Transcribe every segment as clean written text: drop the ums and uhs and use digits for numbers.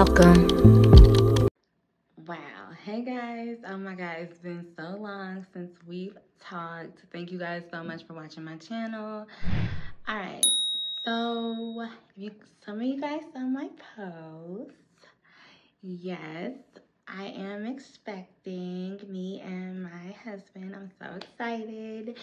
welcome. Wow. Hey guys. Oh my God. It's been so long since we've talked. Thank you guys so much for watching my channel. All right. So some of you guys saw my post. Yes, I am expecting me and my husband. I'm so excited.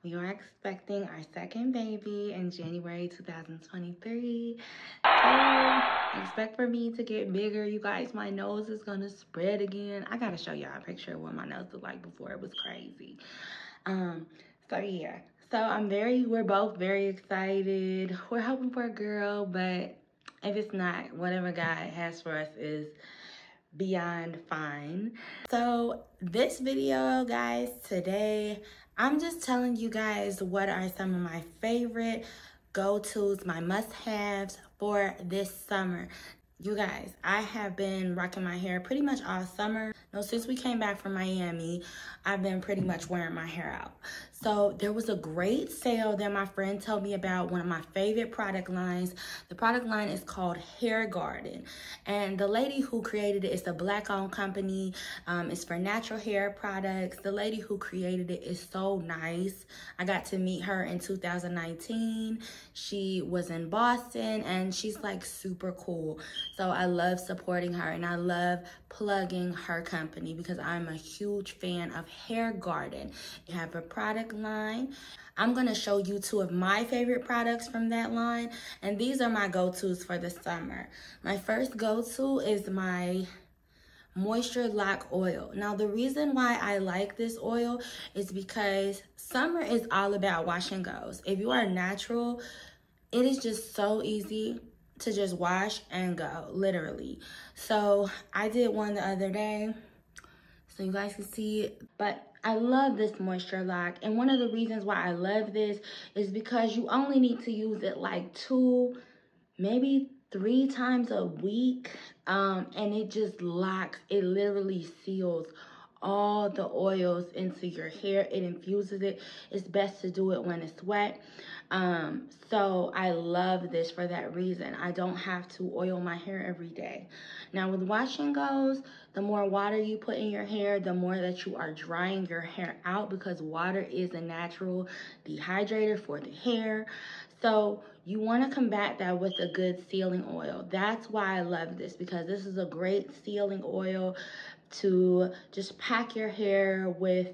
We are expecting our second baby in January 2023. So expect for me to get bigger. You guys, my nose is gonna spread again. I gotta show y'all a picture of what my nose looked like before. It was crazy. So yeah. So we're both very excited. We're hoping for a girl, but if it's not, whatever God has for us is beyond fine. So this video, guys, today I'm just telling you guys what are some of my favorite go-tos, my must-haves for this summer. You guys, I have been rocking my hair pretty much all summer. No, since we came back from Miami, I've been pretty much wearing my hair out. So there was a great sale that my friend told me about, one of my favorite product lines. The product line is called Hairgarten. And the lady who created it is a Black-owned company. It's for natural hair products. The lady who created it is so nice. I got to meet her in 2019. She was in Boston and she's like super cool. So I love supporting her and I love plugging her company because I'm a huge fan of Hairgarten. They have a product line. I'm gonna show you two of my favorite products from that line, and these are my go-tos for the summer. My first go-to is my Moisture Lock Oil. Now, the reason why I like this oil is because summer is all about wash and goes. If you are natural, it is just so easy to just wash and go, literally. So I did one the other day so you guys can see it. But I love this Moisture Lock, and one of the reasons why I love this is because you only need to use it like 2, maybe 3 times a week, and it just locks. It literally seals all the oils into your hair. It infuses it. It's best to do it when it's wet. So I love this for that reason. I don't have to oil my hair every day. Now with wash and goes, the more water you put in your hair, the more that you are drying your hair out, because water is a natural dehydrator for the hair. So you want to combat that with a good sealing oil. That's why I love this, because this is a great sealing oil to just pack your hair with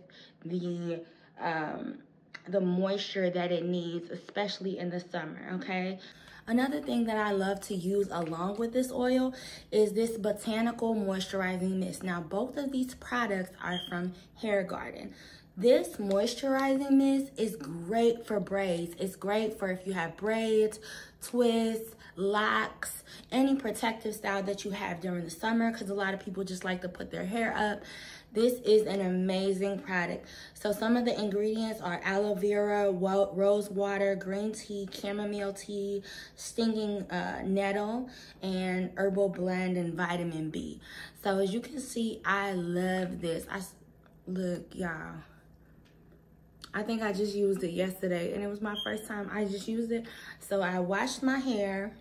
the moisture that it needs, especially in the summer, okay? Another thing that I love to use along with this oil is this Botanical Moisturizing Mist. Now, both of these products are from Hairgarten. This moisturizing mist is great for braids. It's great for if you have braids, twists, locks, any protective style that you have during the summer, because a lot of people just like to put their hair up. This is an amazing product. So some of the ingredients are aloe vera, rose water, green tea, chamomile tea, stinging nettle, and herbal blend and vitamin B. So as you can see, I love this. Look, y'all. I think I just used it yesterday and it was my first time I just used it. So I washed my hair.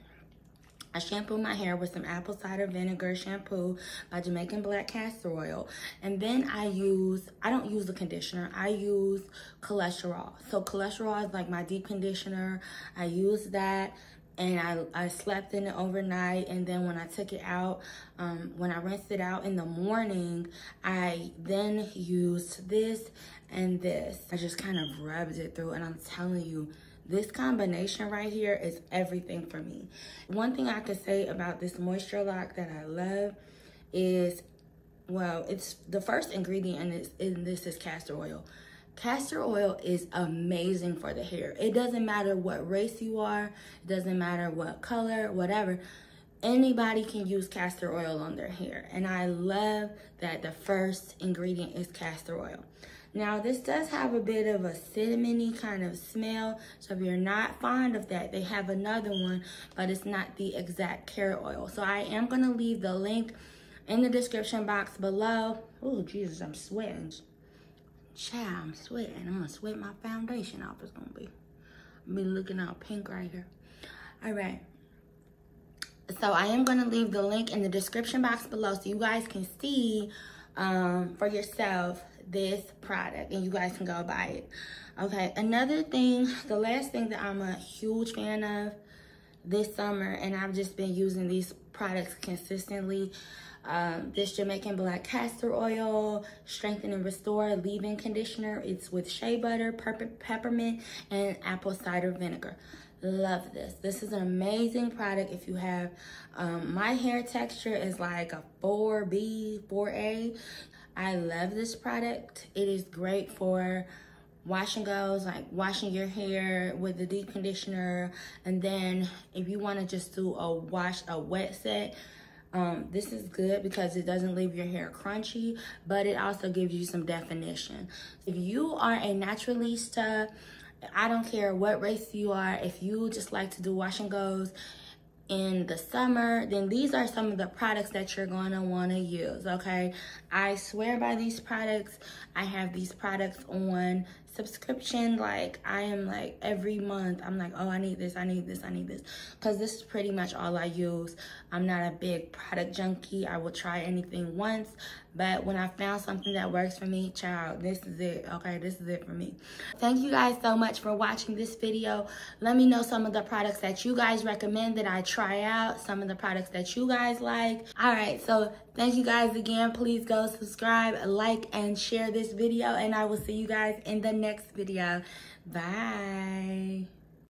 I shampoo my hair with some apple cider vinegar shampoo by Jamaican black castor oil. And then I don't use the conditioner, I use cholesterol. So cholesterol is like my deep conditioner. I use that. And I slept in it overnight, and then when I took it out, when I rinsed it out in the morning, I then used this and this. I just kind of rubbed it through, and I'm telling you, this combination right here is everything for me. One thing I could say about this Moisture Lock that I love is, well, it's the first ingredient in this is castor oil. Castor oil is amazing for the hair. It doesn't matter what race you are. It doesn't matter what color, whatever. Anybody can use castor oil on their hair. And I love that the first ingredient is castor oil. Now, this does have a bit of a cinnamony kind of smell. So if you're not fond of that, they have another one, but it's not the exact carrot oil. So I am going to leave the link in the description box below. Oh, Jesus, I'm sweating. Child, I'm sweating. I'm gonna sweat my foundation off. It's gonna be looking all pink right here. All right. So I am going to leave the link in the description box below so you guys can see for yourself this product and you guys can go buy it. Okay, another thing, the last thing that I'm a huge fan of this summer, and I've just been using these products consistently, this Jamaican black castor oil, strengthen and restore leave-in conditioner. It's with shea butter, peppermint, and apple cider vinegar. Love this. This is an amazing product if you have, my hair texture is like a 4B, 4A. I love this product. It is great for wash and goes, like washing your hair with the deep conditioner. And then if you want to just do a wet set, this is good because it doesn't leave your hair crunchy, but it also gives you some definition. If you are a naturalista, I don't care what race you are, if you just like to do wash and goes in the summer, then these are some of the products that you're gonna wanna use, okay? I swear by these products. I have these products on subscription. Like, I am like, every month, I'm like, oh, I need this, I need this, I need this. Because this is pretty much all I use. I'm not a big product junkie. I will try anything once. But when I found something that works for me, child, this is it, okay? This is it for me. Thank you guys so much for watching this video. Let me know some of the products that you guys recommend that I try out, some of the products that you guys like. All right, so thank you guys again. Please go subscribe, like, and share this video, and I will see you guys in the next video. Bye.